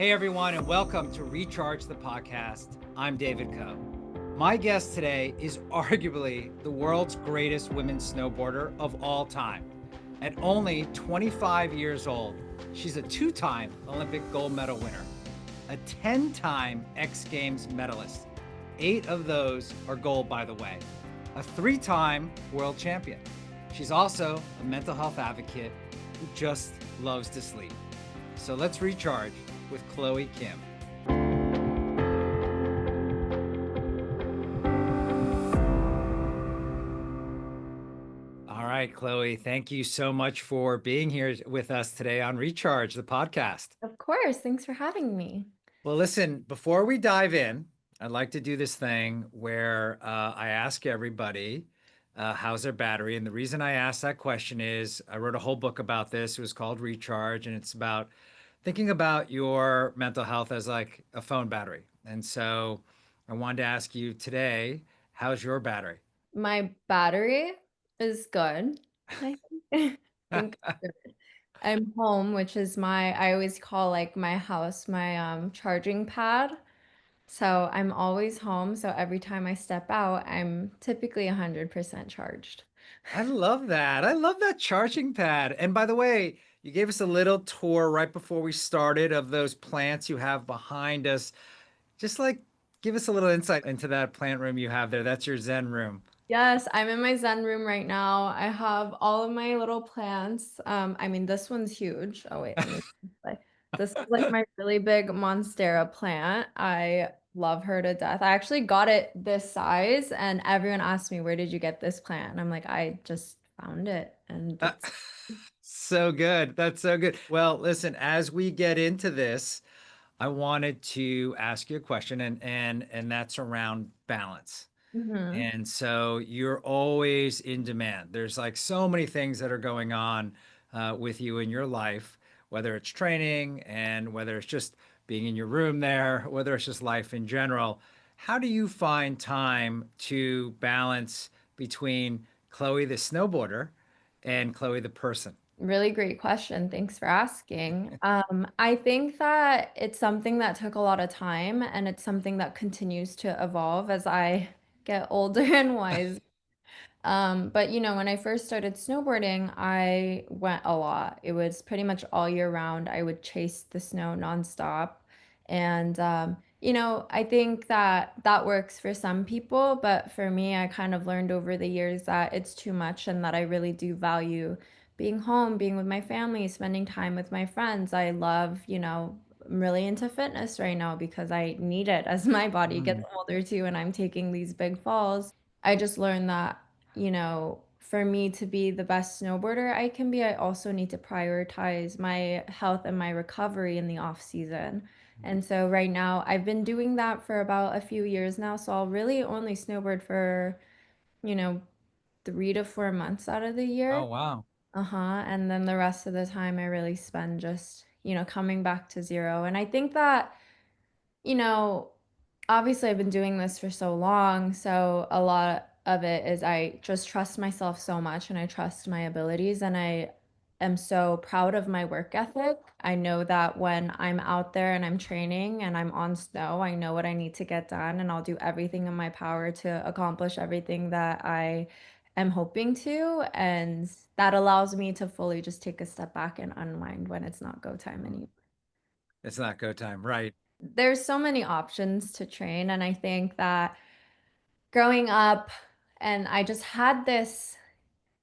Hey, everyone, and welcome to Recharge the Podcast. I'm David Coe. My guest today is arguably the world's greatest women's snowboarder of all time. At only 25 years old, she's a two-time Olympic gold medal winner, a 10-time X Games medalist. 8 of those are gold, by the way, a 3-time world champion. She's also a mental health advocate who just loves to sleep. So let's recharge with Chloe Kim. All right, Chloe, thank you so much for being here with us today on Recharge, the podcast. Of course. Thanks for having me. Well, listen, before we dive in, I'd like to do this thing where I ask everybody how's their battery. And the reason I ask that question is I wrote a whole book about this. It was called Recharge, and it's about thinking about your mental health as like a phone battery. And so I wanted to ask you today, how's your battery? My battery is good. I think I'm home, which is I always call like my house my charging pad. So I'm always home. So every time I step out, I'm typically 100% charged. I love that. I love that charging pad. And by the way, you gave us a little tour right before we started of those plants you have behind us. Just like give us a little insight into that plant room you have there. That's your Zen room. Yes, I'm in my Zen room right now. I have all of my little plants. I mean, this one's huge. Oh wait, let me like this is like my really big Monstera plant. I love her to death. I actually got it this size, and everyone asked me, "Where did you get this plant?" And I'm like, "I just found it, and Uh, it's." so good. That's so good. Well, listen, as we get into this, I wanted to ask you a question and that's around balance. Mhm. And so you're always in demand. There's like so many things that are going on with you in your life, whether it's training and whether it's just being in your room there, whether it's just life in general. How do you find time to balance between Chloe the snowboarder and Chloe the person? Really great question. Thanks for asking. I think that it's something that took a lot of time, and it's something that continues to evolve as I get older and wiser. But when I first started snowboarding, I went a lot. It was pretty much all year round. I would chase the snow nonstop. And I think that that works for some people, but for me, I kind of learned over the years that it's too much and that I really do value being home, being with my family, spending time with my friends. I love, I'm really into fitness right now because I need it as my body gets Mm, older too, and I'm taking these big falls. I just learned that for me to be the best snowboarder I can be, I also need to prioritize my health and my recovery in the off season. And so right now, I've been doing that for about a few years now. So I'll really only snowboard for, you know, 3 to 4 months out of the oh, year. wow. Uh-huh. And then the rest of the time, I really spend just, coming back to zero. And I think that you know, obviously I've been doing this for so long, so a lot of it is I just trust myself so much and I trust my abilities and I am so proud of my work ethic. I know that when I'm out there and I'm training and I'm on snow, I know what I need to get done and I'll do everything in my power to accomplish everything that I am hoping to. And that allows me to fully just take a step back and unwind when it's not go time anymore. It's not go time, right? There's so many options to train, and I think that growing up, and I just had this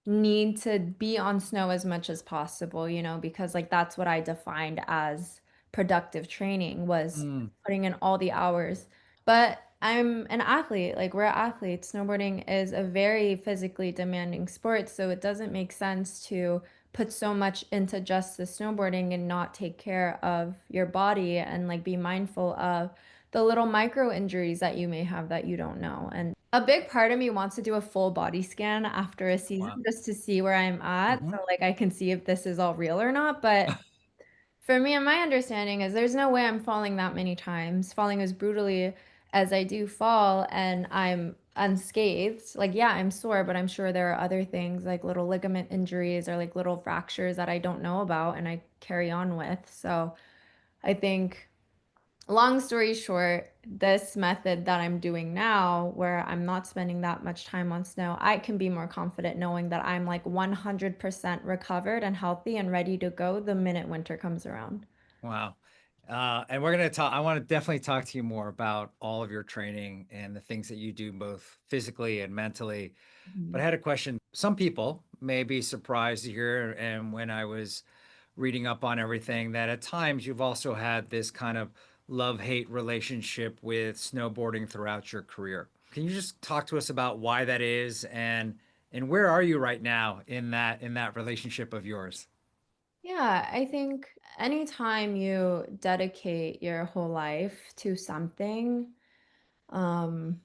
need to be on snow as much as possible, because like that's what I defined as productive training was Mm, putting in all the hours. But I'm an athlete, like we're athletes. Snowboarding is a very physically demanding sport, so it doesn't make sense to put so much into just the snowboarding and not take care of your body and like be mindful of the little micro injuries that you may have that you don't know. And a big part of me wants to do a full body scan after a season wow. just to see where I'm at. Mhm. So like I can see if this is all real or not. But for me and my understanding is there's no way I'm falling that many times, falling as brutally as I do fall, and I'm unscathed. Like, yeah, I'm sore, but I'm sure there are other things like little ligament injuries or like little fractures that I don't know about and I carry on with. So I think. long story short, this method that I'm doing now, where I'm not spending that much time on snow, I can be more confident knowing that I'm like 100% recovered and healthy and ready to go the minute winter comes around. Wow. And we're going to talk, I want to definitely talk to you more about all of your training and the things that you do both physically and mentally. But I Mhm. had a question. Some people may be surprised to hear, and when I was reading up on everything, that at times you've also had this kind of love-hate relationship with snowboarding throughout your career. Can you just talk to us about why that is and where are you right now in that relationship of yours? Yeah, I think anytime you dedicate your whole life to something, um,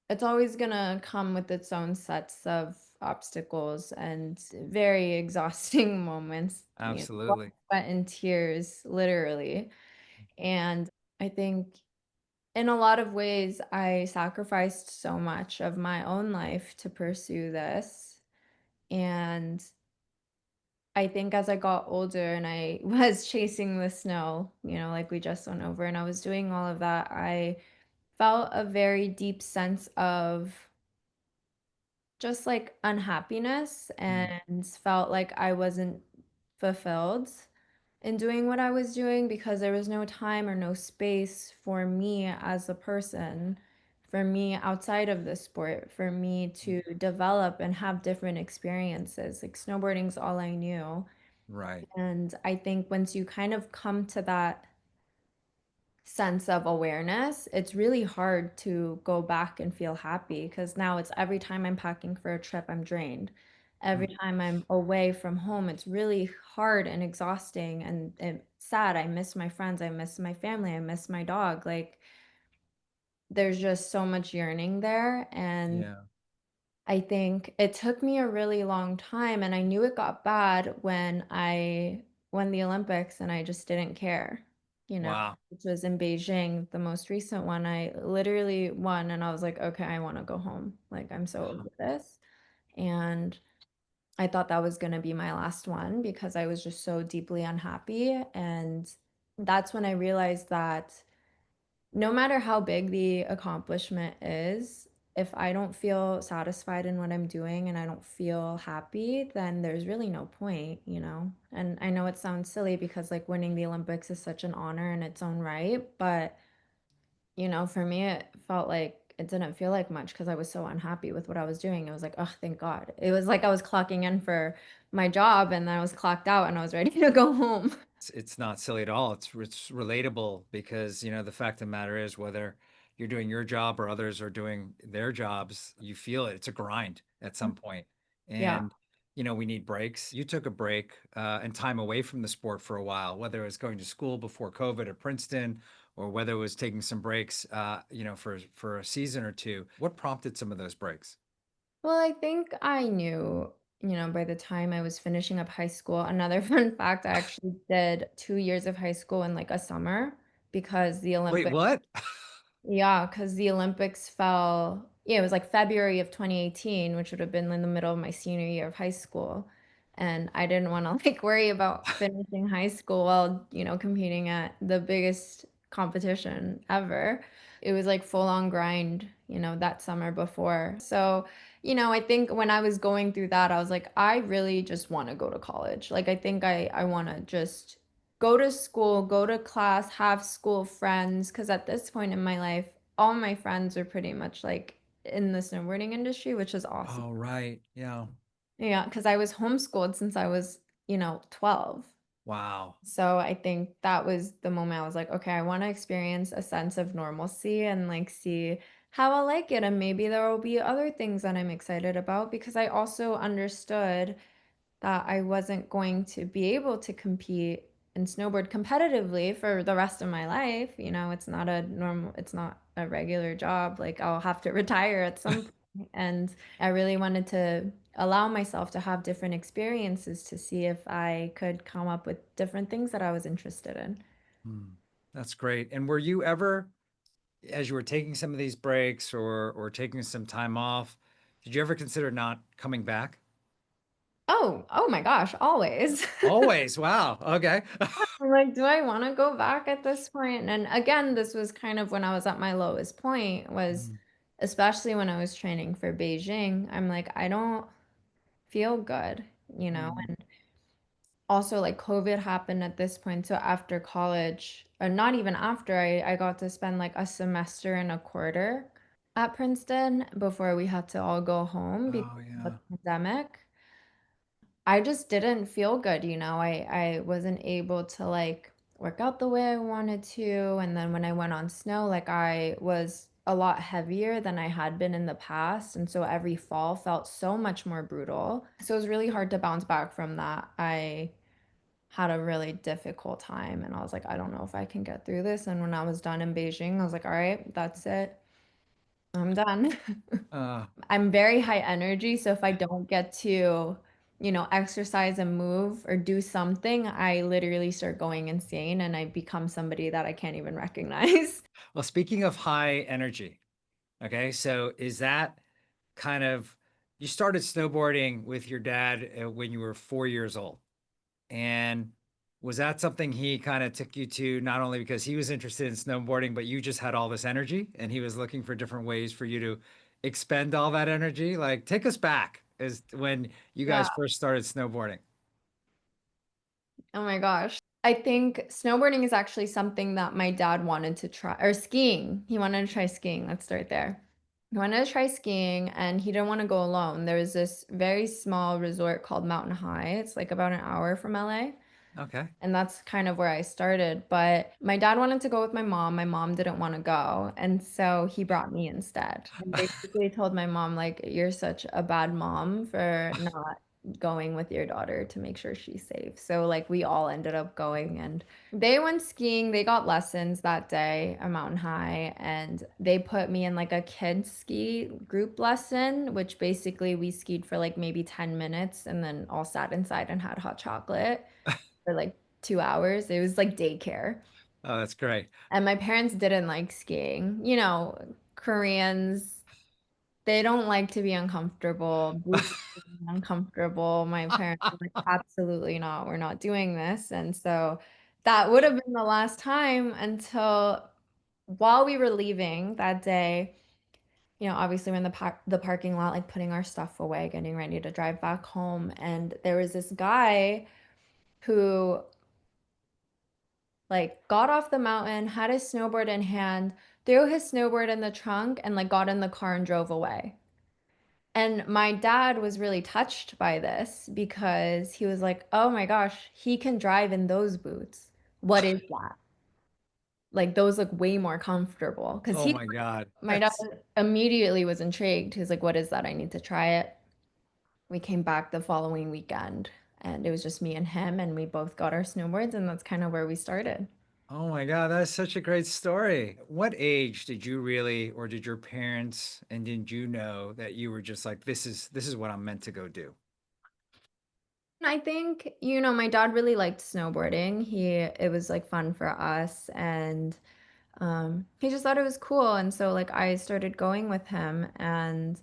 it's always gonna come with its own sets of obstacles and very exhausting moments, blood, Absolutely. sweat, and tears, literally. And I think in a lot of ways, I sacrificed so much of my own life to pursue this. And I think as I got older and I was chasing the snow, like we just went over, and I was doing all of that, I felt a very deep sense of just like unhappiness Mm, and felt like I wasn't fulfilled in doing what I was doing because there was no time or no space for me as a person, for me outside of the sport, for me mm, to develop and have different experiences. Like snowboarding's all I knew. right. And I think once you kind of come to that sense of awareness, it's really hard to go back and feel happy because now it's every time I'm packing for a trip, I'm drained. Every Mm, time I'm away from home, it's really hard and exhausting and sad. I miss my friends, I miss my family, I miss my dog. Like there's just so much yearning there. And yeah. I think it took me a really long time, and I knew it got bad when I won the Olympics and I just didn't care, Wow. which was in Beijing, the most recent one. I literally won and I was like, okay, I want to go home. Like, I'm so over this. And I thought that was going to be my last one because I was just so deeply unhappy. And that's when I realized that no matter how big the accomplishment is, if I don't feel satisfied in what I'm doing and I don't feel happy, then there's really no point. And I know it sounds silly because like winning the Olympics is such an honor in its own right, but for me it felt like it didn't feel like much because I was so unhappy with what I was doing. It was like, oh, thank God. It was like I was clocking in for my job and then I was clocked out and I was ready to go home. It's not silly at all. It's relatable because, the fact of the matter is whether you're doing your job or others are doing their jobs, you feel it. It's a grind at some point. Yeah. And, we need breaks. You took a break and time away from the sport for a while, whether it was going to school before COVID at Princeton or whether it was taking some breaks, for a season or two. What prompted some of those breaks? Well, I think I knew, by the time I was finishing up high school. Another fun fact, I actually did 2 years of high school in like a summer because the Wait, Olympics, what? yeah, because the Olympics fell, yeah, it was like February of 2018, which would have been in the middle of my senior year of high school. And I didn't want to like worry about finishing high school while, competing at the biggest competition ever. It was like full on grind, that summer before. So, I think when I was going through that, I was like, I really just want to go to college. Like, I think I want to just go to school, go to class, have school friends. Because at this point in my life, all my friends are pretty much like in the snowboarding industry, which is awesome. Oh, right. Yeah. Yeah, because I was homeschooled since I was, 12. Wow. So I think that was the moment I was like, okay, I want to experience a sense of normalcy and like see how I like it. And maybe there will be other things that I'm excited about because I also understood that I wasn't going to be able to compete and snowboard competitively for the rest of my life. It's not a regular job. Like I'll have to retire at some point. And I really wanted to allow myself to have different experiences to see if I could come up with different things that I was interested in. Hmm. That's great. And were you ever, as you were taking some of these breaks or taking some time off, did you ever consider not coming back? Oh my gosh, always. Always. Wow. Okay. I'm like, do I want to go back at this point? And again, this was kind of when I was at my lowest point, was Mm. especially when I was training for Beijing. I'm like, I don't feel good, Mm. and also like COVID happened at this point. So after college, or not even after, I got to spend like a semester and a quarter at Princeton before we had to all go home because Oh of yeah. the pandemic. I just didn't feel good, I wasn't able to like work out the way I wanted to. And then when I went on snow, like I was a lot heavier than I had been in the past. And so every fall felt so much more brutal. So it was really hard to bounce back from that. I had a really difficult time and I was like, I don't know if I can get through this. And when I was done in Beijing, I was like, all right, that's it. I'm done. Uh, I'm very high energy, so if I don't get to, exercise and move or do something, I literally start going insane and I become somebody that I can't even recognize. well, speaking of high energy, okay, so is that kind of you started snowboarding with your dad when you were 4 years old? And was that something he kind of took you to, not only because he was interested in snowboarding, but you just had all this energy and he was looking for different ways for you to expend all that energy? Like, take us back as when you Yeah. guys first started snowboarding. Oh my gosh. I think snowboarding is actually something that my dad wanted to try, or skiing. He wanted to try skiing. Let's start there. He wanted to try skiing and he didn't want to go alone. There was this very small resort called Mountain High. It's like about an hour from LA. Okay. And that's kind of where I started. But my dad wanted to go with my mom. My mom didn't want to go. And so he brought me instead. And basically told my mom, like, you're such a bad mom for not going with your daughter to make sure she's safe. So, like, we all ended up going and they went skiing. They got lessons that day at Mountain High. And they put me in like a kids ski group lesson, which basically we skied for like maybe 10 minutes and then all sat inside and had hot chocolate for like 2 hours. It was like daycare. Oh, that's great. And my parents didn't like skiing. Koreans, they don't like to be uncomfortable. Boots are uncomfortable. My parents were like, absolutely not. We're not doing this. And so that would have been the last time until while we were leaving that day. Obviously we're in the parking lot, like putting our stuff away, getting ready to drive back home. And there was this guy who like got off the mountain, had his snowboard in hand, threw his snowboard in the trunk, and like got in the car and drove away. And my dad was really touched by this because he was like, oh my gosh, he can drive in those boots. What is that? Like those look way more comfortable. Oh my God. My dad That's immediately was intrigued. He was like, what is that? I need to try it. We came back the following weekend and it was just me and him, and we both got our snowboards, and that's kind of where we started. oh my God, that's such a great story. What age did you really, or did your parents, and did you know that you were just like, this is what I'm meant to go do? I think, my dad really liked snowboarding. It was like fun for us, and he just thought it was cool. And so like I started going with him, and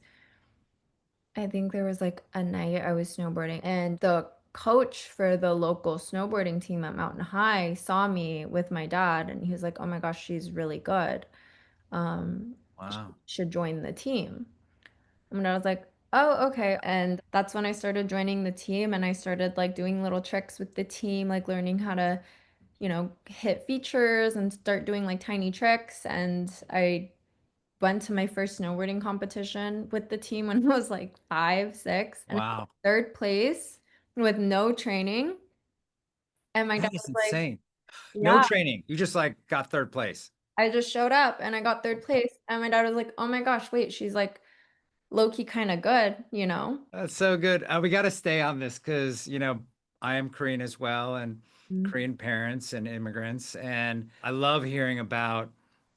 I think there was like a night I was snowboarding and the coach for the local snowboarding team at Mountain High saw me with my dad and he was like, "Oh my gosh, she's really good. She Wow. should join the team." And I was like, oh, okay. And that's when I started joining the team and I started like doing little tricks with the team, like learning how to, hit features and start doing like tiny tricks. And I went to my first snowboarding competition with the team when I was like 5, 6, and I got Wow. third place with no training. And my dad That is was like, insane. No yeah, training. You just like got third place. I just showed up and I got third place. And my dad was like, oh my gosh, wait, she's like low key kind of good. That's so good. We got to stay on this because, I am Korean as well, and Mhm. Korean parents and immigrants. And I love hearing about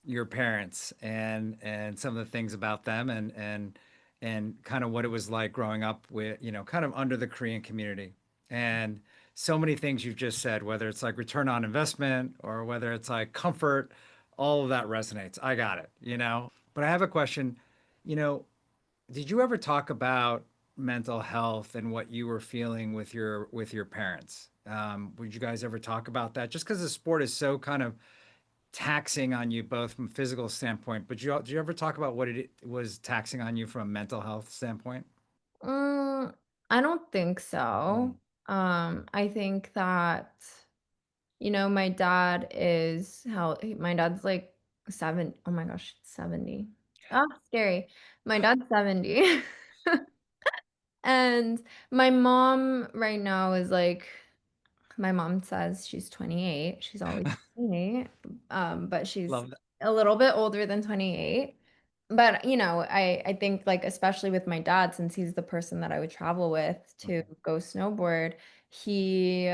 your parents and some of the things about them and kind of what it was like growing up with, kind of under the Korean community. And so many things you've just said, whether it's like return on investment or whether it's like comfort, all of that resonates. I got it. But I have a question. You know, did you ever talk about mental health and what you were feeling with your parents? Would you guys ever talk about that? Just because the sport is so kind of taxing on you both from a physical standpoint, but do you ever talk about what it was taxing on you from a mental health standpoint? Mm, I don't think Mm. so. I think that, my dad is how my dad's like oh my gosh, 70. Ah, scary. My dad's 70. And my mom right now is like, my mom says she's 28. She's always 28. But she's Love that. a little bit older than 28. But I think like especially with my dad, since he's the person that I would travel with to Mhm. go snowboard, he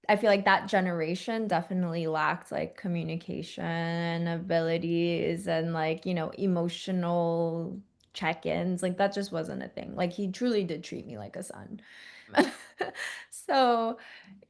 I feel like that generation definitely lacked like communication abilities and like, emotional check-ins. Like that just wasn't a thing. Like he truly did treat me like a son. So,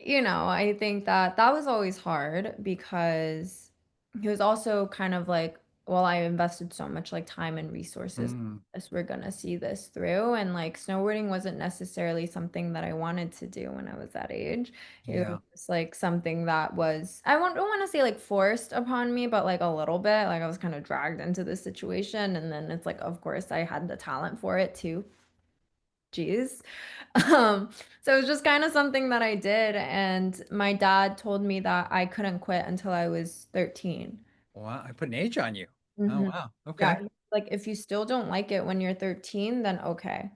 I think that that was always hard because he was also kind of like, well, I invested so much like time and resources. Mm, As we're gonna see this through. And like snowboarding wasn't necessarily something that I wanted to do when I was that age. It was yeah, just like something that was, don't want to say like forced upon me, but like a little bit. Like I was kind of dragged into this situation. And then it's like, of course, I had the talent for it too. Jeez. Um, so it was just kind of something that I did. And my dad told me that I couldn't quit until I was 13. wow, I put an age on you. Oh Mhm. wow, okay, Yeah, like if you still don't like it when you're 13, then okay.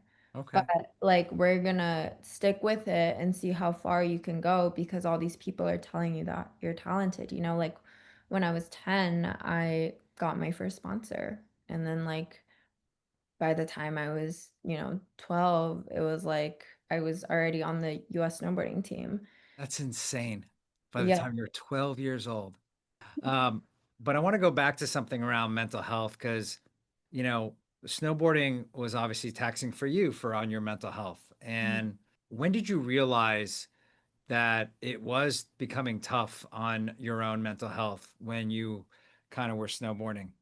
But okay. like we're gonna stick with it and see how far you can go because all these people are telling you that you're talented. Like when I was 10, I got my first sponsor. And then like by the time I was, 12, it was like I was already on the US snowboarding team. That's insane. By the Yeah. time you're 12 years old. Um, but I want to go back to something around mental health because, you know, snowboarding was obviously taxing for you for on your mental health. And when did you realize that it was becoming tough on your own mental health when you kind of were snowboarding?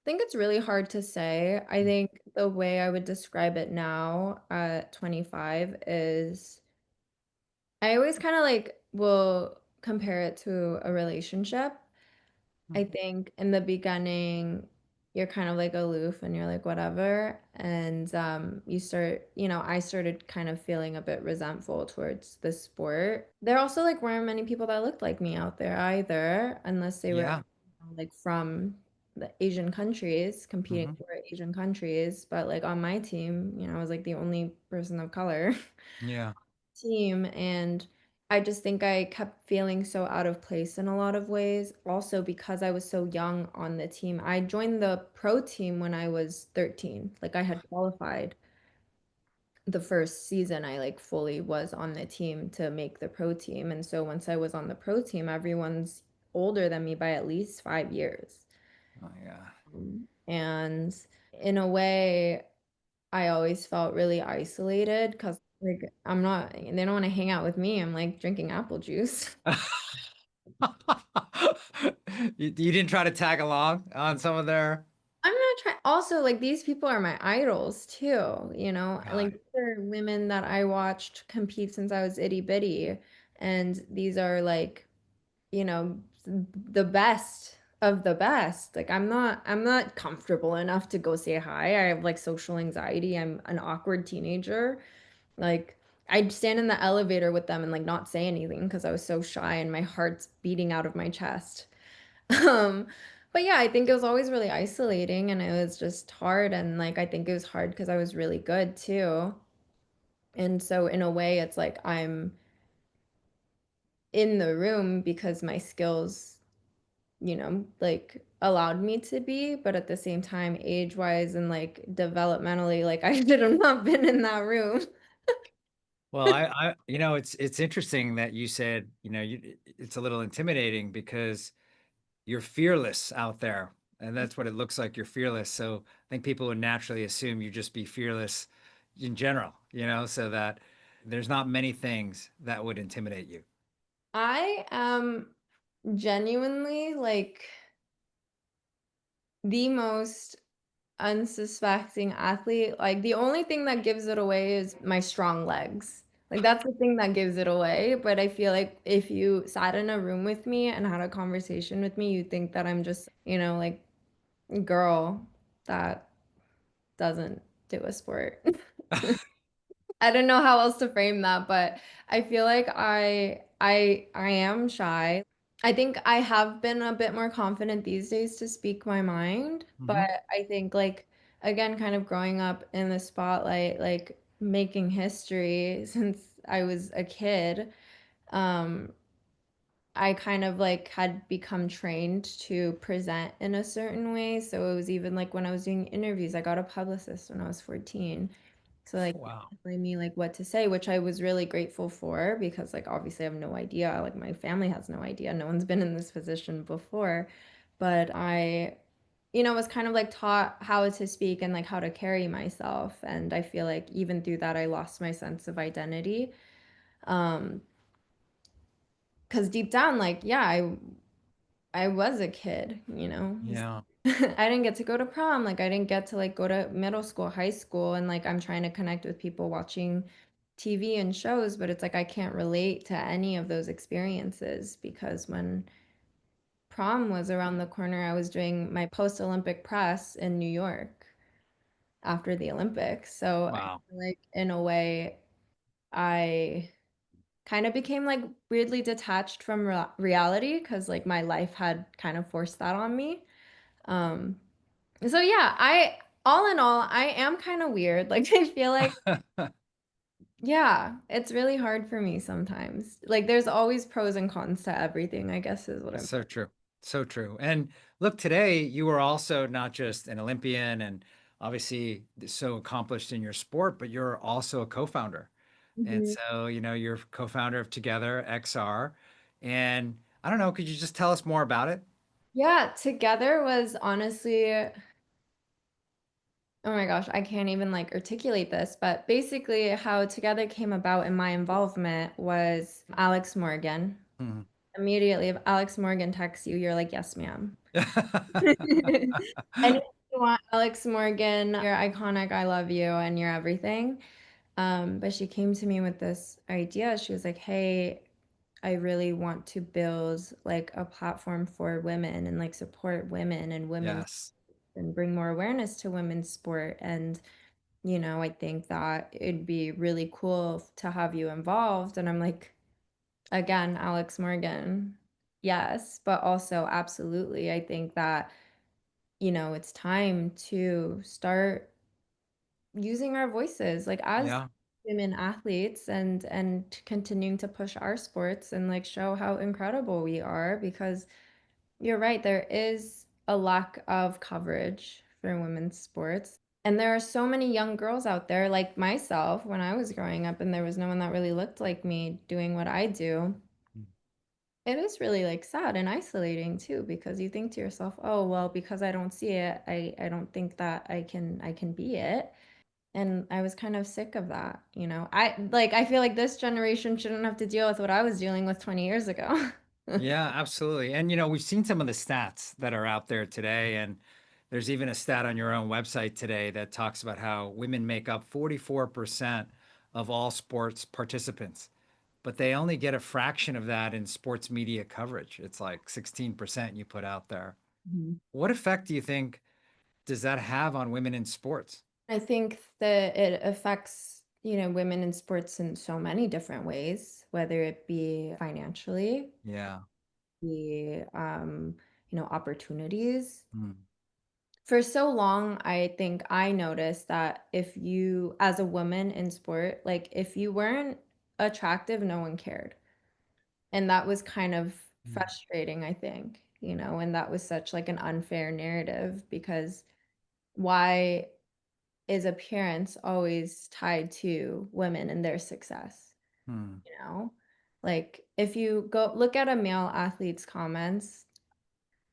Think it's really hard to say. I Mm. think the way I would describe it now at 25 is I always kind of like will compare it to a relationship. I think in the beginning, you're kind of like aloof and you're like, whatever. And I started kind of feeling a bit resentful towards the sport. There also like weren't many people that looked like me out there either, unless they were Yeah. like from the Asian countries, competing Hmm. for Asian countries. But like on my team, I was like the only person of color Yeah. team. And I just think I kept feeling so out of place in a lot of ways. Also, because I was so young on the team, I joined the pro team when I was 13. Like, I had qualified the first season, I like fully was on the team to make the pro team. And so once I was on the pro team, everyone's older than me by at least 5 years. Oh, yeah. And in a way, I always felt really isolated because like they don't want to hang out with me. I'm like drinking apple juice. You didn't try to tag along on some of their. I'm not trying. Also, like these people are my idols too, Got like it. these are women that I watched compete since I was itty bitty. And these are like, the best of the best. Like I'm not comfortable enough to go say hi. I have like social anxiety. I'm an awkward teenager. Like I'd stand in the elevator with them and like not say anything because I was so shy and my heart's beating out of my chest. Um, but yeah, I think it was always really isolating and it was just hard. And like I think it was hard because I was really good too. And so in a way, it's like I'm in the room because my skills, like allowed me to be, but at the same time, age-wise and like developmentally, like I should have not been in that room. Well, it's interesting that you said, it's a little intimidating because you're fearless out there, and that's what it looks like. You're fearless. So I think people would naturally assume you just be fearless in general, so that there's not many things that would intimidate you. I am genuinely like the most unsuspecting athlete. Like the only thing that gives it away is my strong legs. Like that's the thing that gives it away. But I feel like if you sat in a room with me and had a conversation with me, you'd think that I'm just, like a girl that doesn't do a sport. I don't know how else to frame that, but I feel like I am shy. I think I have been a bit more confident these days to speak my mind, but Hmm. I think like again kind of growing up in the spotlight, like making history since I was a kid, um I kind of like had become trained to present in a certain way. So it was even like when I was doing interviews, I got a publicist when I was 14. So like Wow. telling me like what to say, which I was really grateful for because like obviously I have no idea. Like my family has no idea. No one's been in this position before. But I, was kind of like taught how to speak and like how to carry myself. And I feel like even through that I lost my sense of identity. Um, because deep down, like, yeah, I was a kid, Yeah. I didn't get to go to prom. Like I didn't get to like go to middle school, high school, and like I'm trying to connect with people watching TV and shows, but it's like I can't relate to any of those experiences because when prom was around the corner, I was doing my post-Olympic press in New York after the Olympics. So I Wow. feel like in a way I kind of became like weirdly detached from reality because like my life had kind of forced that on me. Um, so yeah, all in all, I am kind of weird. Like I feel like, yeah, it's really hard for me sometimes. Like there's always pros and cons to everything, I guess is what I'm So trying. true. So true. And look, today you are also not just an Olympian and obviously so accomplished in your sport, but you're also a co-founder. And Mhm. so, you're co-founder of Together XR. And I don't know, could you just tell us more about it? Yeah, together was honestly, oh my gosh, I can't even like articulate this, but basically how Together came about in my involvement was Alex Morgan. Hmm. Immediately, if Alex Morgan texts you, you're like, yes, ma'am. Anything you want, Alex Morgan, you're iconic, I love you, and you're everything. But she came to me with this idea. She was like, hey, I really want to build like a platform for women and like support women and women's Yes. and bring more awareness to women's sport. And, I think that it'd be really cool to have you involved. And I'm like, again, Alex Morgan, yes, but also absolutely. I think that, it's time to start using our voices like as Yeah. women athletes and continuing to push our sports and like show how incredible we are because you're right, there is a lack of coverage for women's sports. And there are so many young girls out there like myself when I was growing up and there was no one that really looked like me doing what I do. It is really like sad and isolating too because you think to yourself, "Oh, well, because I don't see it, I don't think that I can be it." And I was kind of sick of that. I feel like this generation shouldn't have to deal with what I was dealing with 20 years ago. Yeah, absolutely. And we've seen some of the stats that are out there today, and there's even a stat on your own website today that talks about how women make up 44% of all sports participants, but they only get a fraction of that in sports media coverage. It's like 16% you put out there. Mhm. What effect do you think does that have on women in sports? I think that it affects, women in sports in so many different ways, whether it be financially, Yeah. the opportunities. Mm, For so long, I think I noticed that if you, as a woman in sport, like if you weren't attractive, no one cared. And that was kind of mm, frustrating, I think, and that was such like an unfair narrative because why is appearance always tied to women and their success, mm. you know? Like if you go look at a male athlete's comments,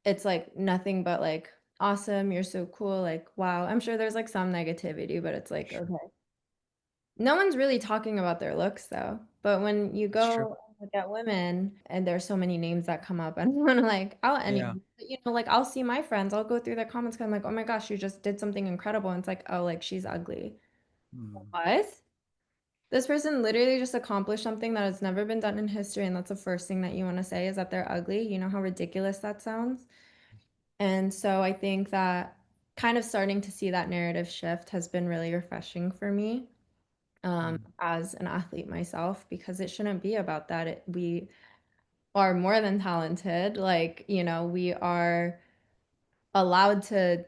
it's like nothing but like awesome, you're so cool, like wow. I'm sure there's like some negativity, but it's like Sure. okay. No one's really talking about their looks though. But when you It's true. go and look at women and there's so many names that come up, I don't want to like out Yeah. anyone. But, like I'll see my friends, I'll go through their comments 'cause I'm like, oh my gosh, you just did something incredible. And it's like, oh, like she's ugly. Mm. What? This person literally just accomplished something that has never been done in history, and that's the first thing that you want to say is that they're ugly. You know how ridiculous that sounds? And so I think that kind of starting to see that narrative shift has been really refreshing for me as an athlete myself, because it shouldn't be about that. We are more than talented. Like, we are allowed to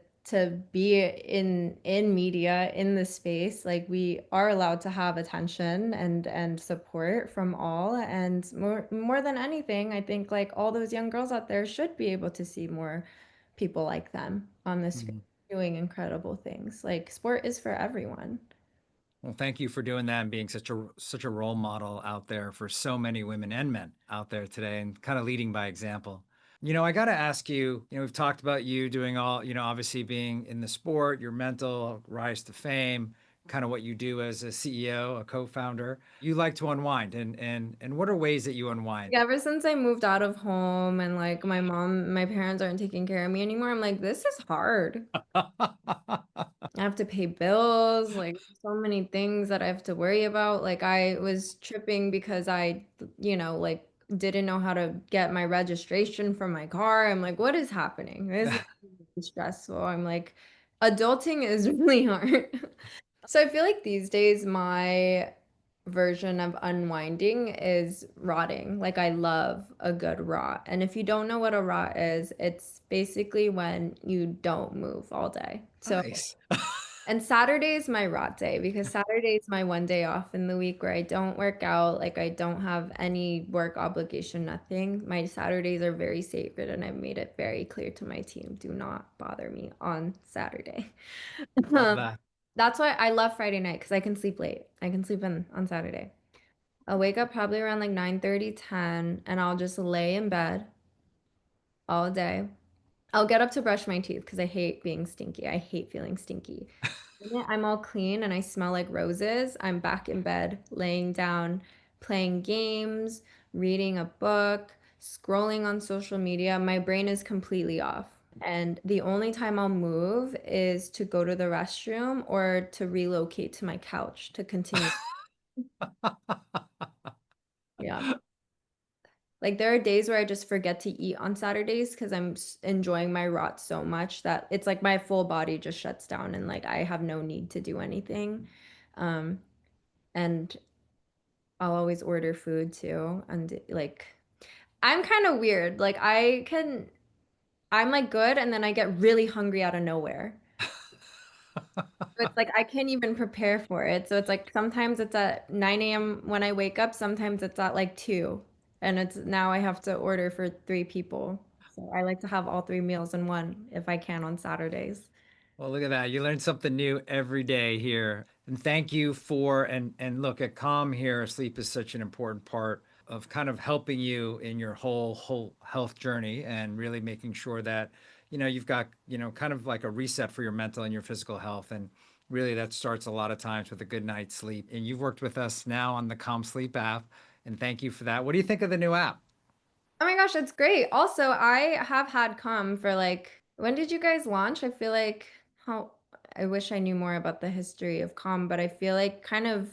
be in media in the space. Like, we are allowed to have attention and support from all, and more than anything, I think like all those young girls out there should be able to see more people like them on this screen Mhm. doing incredible things. Like, sport is for everyone. Well, thank you for doing that and being such a role model out there for so many women and men out there today and kind of leading by example. I got to ask you, we've talked about you doing all, obviously being in the sport, your mental rise to fame, kind of what you do as a CEO, a co-founder. You like to unwind and what are ways that you unwind? Like, ever since I moved out of home and like my parents aren't taking care of me anymore, I'm like, this is hard. I have to pay bills, like so many things that I have to worry about. Like, I was tripping because like didn't know how to get my registration for my car. I'm like, what is happening? This is really stressful. I'm like, adulting is really hard. So I feel like these days my version of unwinding is rotting. Like, I love a good rot. And if you don't know what a rot is, it's basically when you don't move all day. So Nice. and Saturday is my rot day, because Saturday is my one day off in the week where I don't work out. Like, I don't have any work obligation, nothing. My Saturdays are very sacred, and I've made it very clear to my team, do not bother me on Saturday. Love Um, that. that's why I love Friday night, because I can sleep late. I can sleep in on Saturday. I'll wake up probably around like 9:30, 10, and I'll just lay in bed all day. I'll get up to brush my teeth because I hate being stinky. I hate feeling stinky. The minute I'm all clean and I smell like roses, I'm back in bed, laying down, playing games, reading a book, scrolling on social media. My brain is completely off. And the only time I'll move is to go to the restroom or to relocate to my couch to continue. Yeah. Like, there are days where I just forget to eat on Saturdays because I'm enjoying my rot so much that it's like my full body just shuts down and like I have no need to do anything. Um, and I'll always order food too. And like, I'm kind of weird. Like, I'm like good, and then I get really hungry out of nowhere. So it's like I can't even prepare for it. So it's like sometimes it's at 9 a.m. when I wake up, sometimes it's at like 2. And it's now I have to order for 3 people. So I like to have all 3 meals in one if I can on Saturdays. Well, look at that. You learn something new every day here. And thank you for and look at Calm here. Sleep is such an important part of kind of helping you in your whole health journey and really making sure that, you've got, kind of like a reset for your mental and your physical health. And really that starts a lot of times with a good night's sleep. And you've worked with us now on the Calm Sleep app. And thank you for that. What do you think of the new app? Oh my gosh, it's great. Also, I have had Calm for like, when did you guys launch? I feel like how I wish I knew more about the history of Calm, but I feel like kind of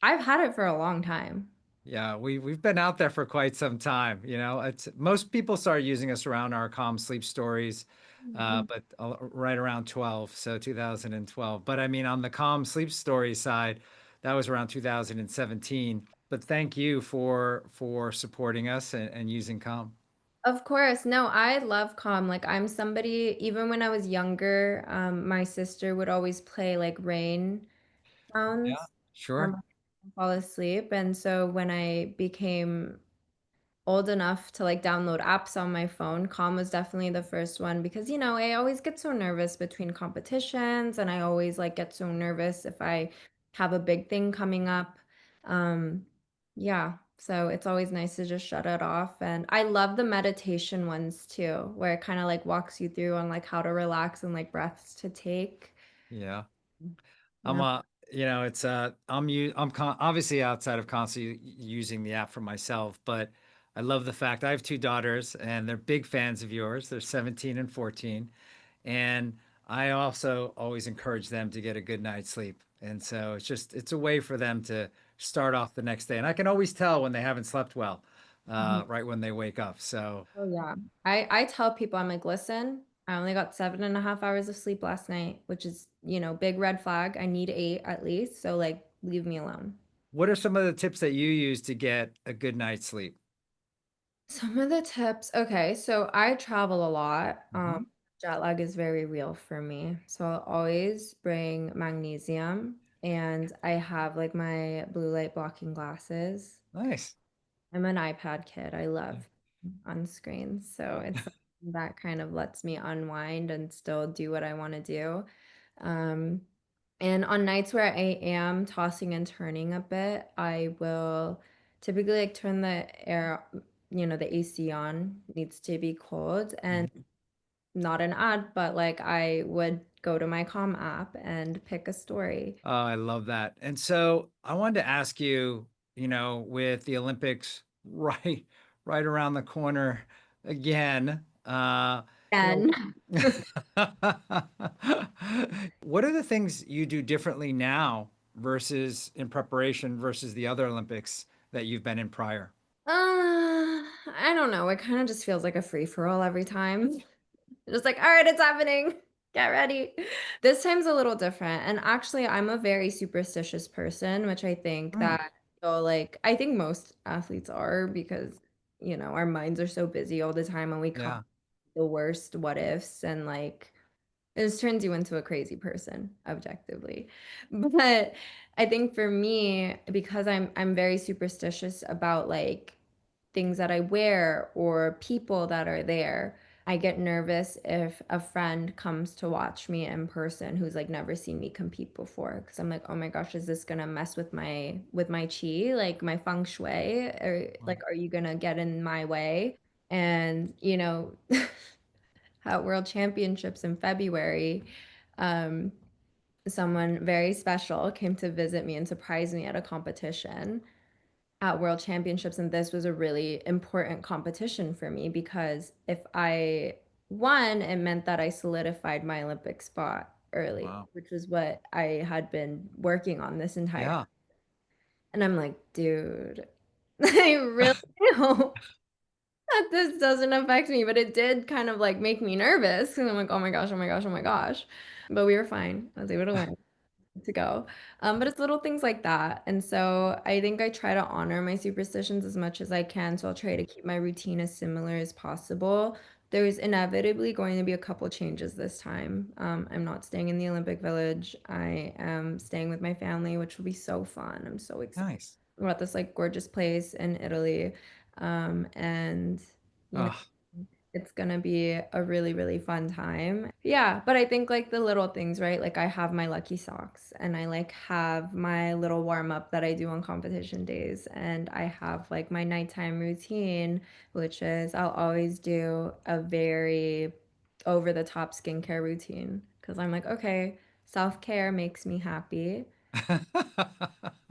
I've had it for a long time. Yeah, we've been out there for quite some time. It's most people started using us around our Calm Sleep Stories, but right around 12, so 2012. But I mean, on the Calm Sleep Story side, that was around 2017. But thank you for supporting us and using Calm. Of course. No, I love Calm. Like, I'm somebody, even when I was younger, my sister would always play like rain Yeah, sounds sure. when I fall asleep. And so when I became old enough to like download apps on my phone, Calm was definitely the first one, because I always get so nervous between competitions, and I always like get so nervous if I have a big thing coming up. Um, yeah, so it's always nice to just shut it off. And I love the meditation ones too, where it kind of like walks you through on like how to relax and like breaths to take. Yeah. I'm Yeah. it's obviously outside of constantly using the app for myself, but I love the fact I have two daughters and they're big fans of yours. They're 17 and 14. And I also always encourage them to get a good night's sleep. And so it's a way for them to start off the next day. And I can always tell when they haven't slept well, Mhm. right when they wake up. So, Oh yeah. I tell people, I'm like, listen, I only got 7.5 hours of sleep last night, which is, big red flag. I need 8 at least. So like, leave me alone. what are some of the tips that you use to get a good night's sleep? Some of the tips. Okay, so I travel a lot. Hmm. Jet lag is very real for me. So I'll always bring magnesium and I have like my blue light blocking glasses. Nice. I'm an iPad kid. I love on screens. So it's that kind of lets me unwind and still do what I want to do. Um, and on nights where I am tossing and turning a bit, I will typically like turn the air, the AC on, needs to be cold and Mhm. not an ad, but like I would go to my com app and pick a story. Oh, I love that. And so I wanted to ask you, with the Olympics right around the corner again, And what are the things you do differently now versus in preparation versus the other Olympics that you've been in prior? I don't know. It kind of just feels like a free for all every time. Just like, all right, it's happening. Get ready. This time's a little different. And actually, I'm a very superstitious person, which I think Mm, that, so like, I think most athletes are because, our minds are so busy all the time and we come up yeah. with the worst what ifs and like, it just turns you into a crazy person, objectively. But I think for me, because I'm very superstitious about like things that I wear or people that are there, I get nervous if a friend comes to watch me in person who's like never seen me compete before. Because I'm like, oh my gosh, is this gonna mess with my chi, like my feng shui? Or like, are you gonna get in my way? And at World Championships in February, um, someone very special came to visit me and surprise me at a competition at World Championships. And this was a really important competition for me because if I won, it meant that I solidified my Olympic spot early, Wow. which was what I had been working on this entire time. Yeah. And I'm like, dude, I really hope that this doesn't affect me, but it did kind of like make me nervous. And I'm like, oh my gosh, oh my gosh, oh my gosh. But we were fine. I was able to win to go. But it's little things like that. And so I think I try to honor my superstitions as much as I can. So I'll try to keep my routine as similar as possible. There's inevitably going to be a couple changes this time. I'm not staying in the Olympic Village. I am staying with my family, which will be so fun. I'm so excited. Nice. We're at this like gorgeous place in Italy. And you know, Oh, it's gonna be a really, really fun time. Yeah, but I think like the little things, right? Like I have my lucky socks and I like have my little warm up that I do on competition days. And I have like my nighttime routine, which is I'll always do a very over the top skincare routine because I'm like, okay, self-care makes me happy.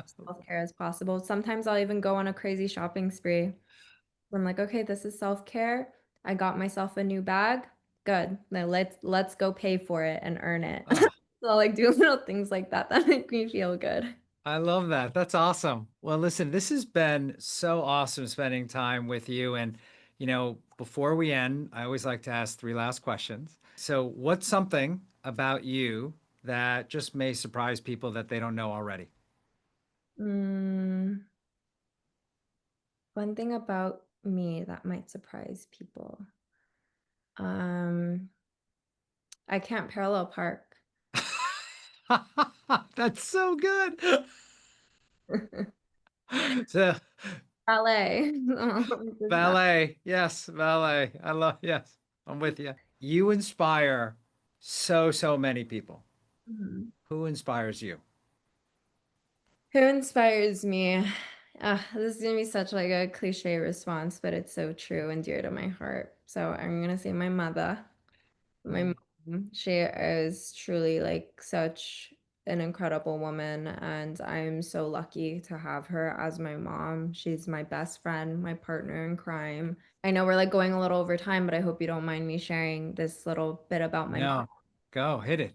Self-care as possible. Sometimes I'll even go on a crazy shopping spree. I'm like, okay, this is self-care. I got myself a new bag. Good. Now let's go pay for it and earn it. oh, So like do little things like that that make me feel good. I love that. That's awesome. Well, listen, this has been so awesome spending time with you. And, before we end, I always like to ask three last questions. So, what's something about you that just may surprise people that they don't know already? Mm, one thing about me that might surprise people. Um, I can't parallel park. That's so good. So, Ballet. Just that. ballet. Yes, ballet. yes, I'm with you. You inspire so many people. Mhm. Who inspires you? Who inspires me? This is gonna be such like a cliche response, but it's so true and dear to my heart. So I'm gonna say my mother. My Mm, mom, she is truly like such an incredible woman, and I'm so lucky to have her as my mom. She's my best friend, my partner in crime. I know we're like going a little over time, but I hope you don't mind me sharing this little bit about my mom. no, Go hit it.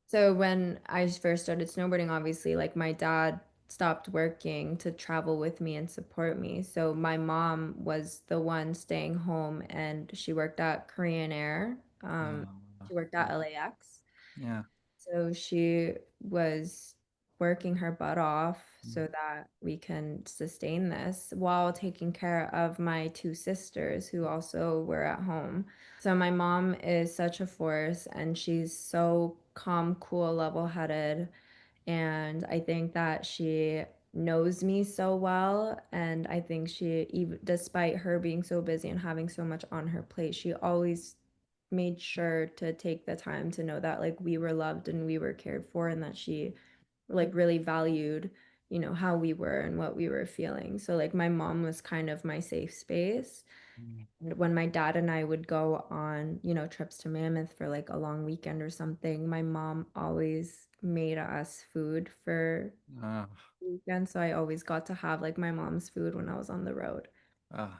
So when I first started snowboarding, obviously, like my dad stopped working to travel with me and support me. So my mom was the one staying home and she worked at Korean Air. She worked at LAX. Yeah. So she was working her butt off Mm. so that we can sustain this while taking care of my two sisters who also were at home. So my mom is such a force and she's so calm, cool, level-headed. And I think that she knows me so well. And I think she, even despite her being so busy and having so much on her plate, she always made sure to take the time to know that like we were loved and we were cared for and that she like really valued, how we were and what we were feeling. So like my mom was kind of my safe space. Mm. And when my dad and I would go on, trips to Mammoth for like a long weekend or something, my mom always made us food for Oh, the weekend. So I always got to have like my mom's food when I was on the road. oh,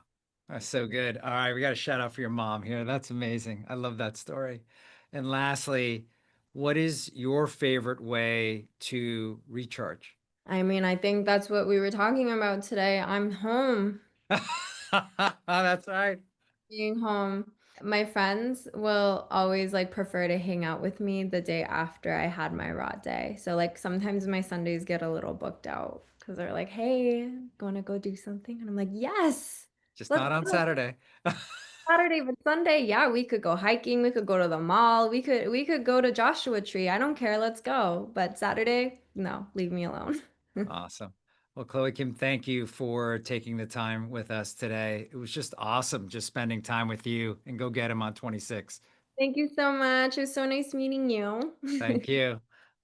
that's so good. All right, we got a shout out for your mom here. That's amazing. I love that story. And lastly, what is your favorite way to recharge? I mean, I think that's what we were talking about today. I'm home. That's right. Being home. My friends will always like prefer to hang out with me the day after I had my raw day. So like sometimes my Sundays get a little booked out because they're like, "Hey, gonna go do something?" And I'm like, "Yes, Just let's not on go." Saturday. Saturday, but Sunday, yeah, we could go hiking, we could go to the mall, we could go to Joshua Tree. I don't care, let's go. But Saturday, no, leave me alone. Awesome. Well, Chloe Kim, thank you for taking the time with us today. It was just awesome just spending time with you and go get him on 26. Thank you so much. It was so nice meeting you. Thank you.